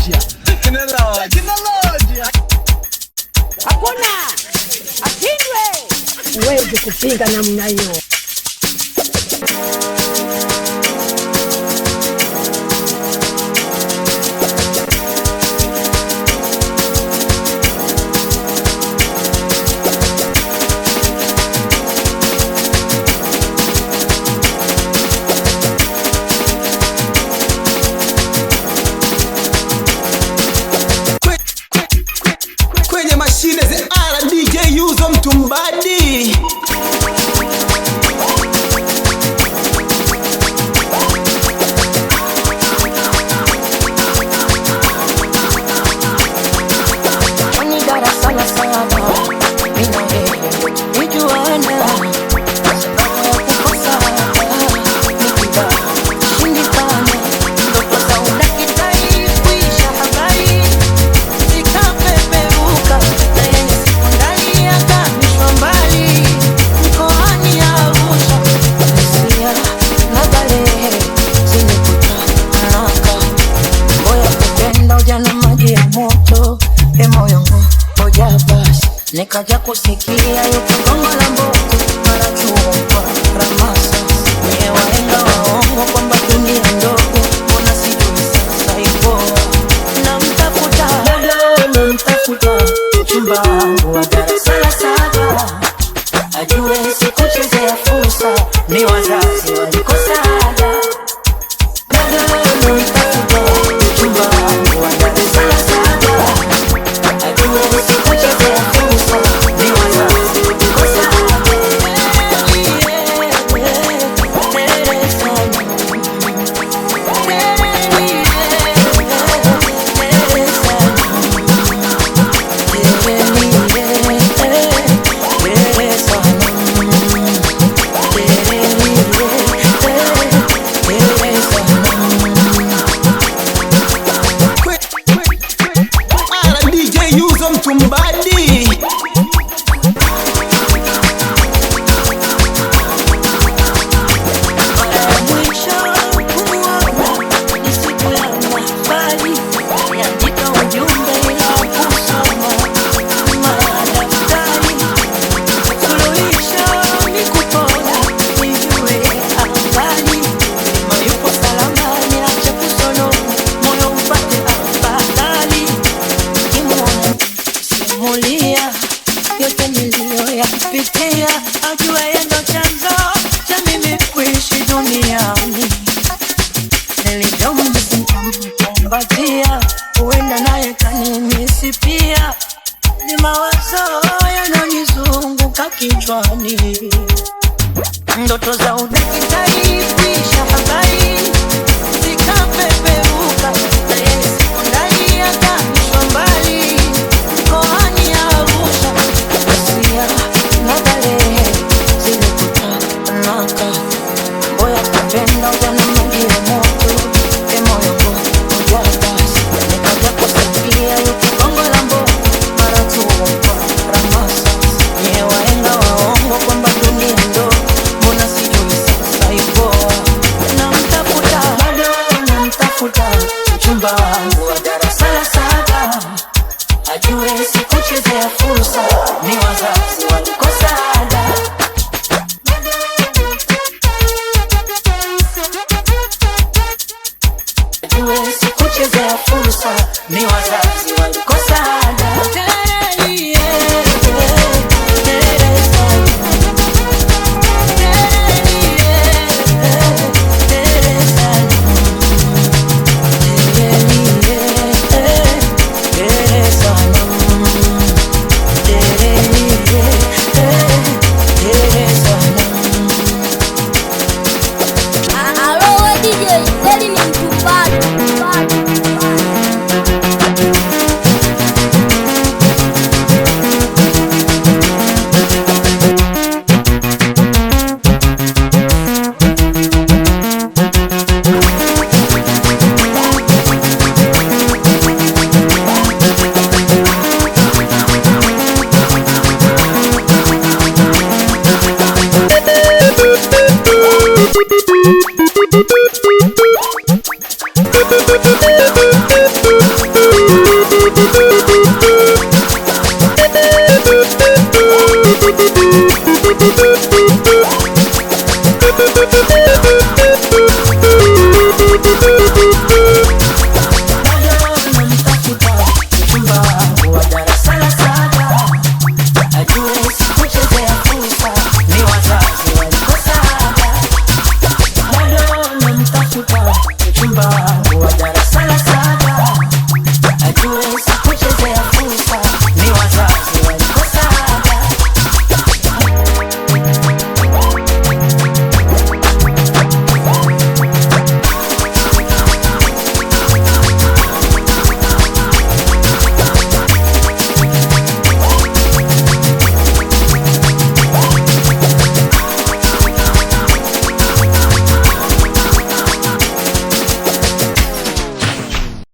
Teknolojia. Hakuna ashindwe, huwezi kupinga namna hiyo. Kwenye mashine ze DJ Yuzo Mtumbadi. Nikaja kusikia yuko gongo la mboto mara chumba ramasa nye waenga waongo kwamba dunia ndogo mbona sijui sasa ipo namtafuta mchumba wangu wa darasa la 7 ajue sikuchezea fursa ni wazazi walikosada namtafuta mchumba wangu wa darasa la 7 ajue sikuchezea fursa. Uenda naye kanimisi pia ni mawazo yananizunguka kichwani, ndoto za udakitari kuisha habari zikapeperuka na yeye siku ndani yakamishwa mbali mkoani ya Arusha Asia na Balehe zilikutanaka mboya kupenda ujana mwengie moto emoyo mchumba wangu wa darasa la 7 ajue sikuchezea fursa ni wazazi walikosada ajue sikuchezea fursa ni wazazi walikosada. Thank you. Hey.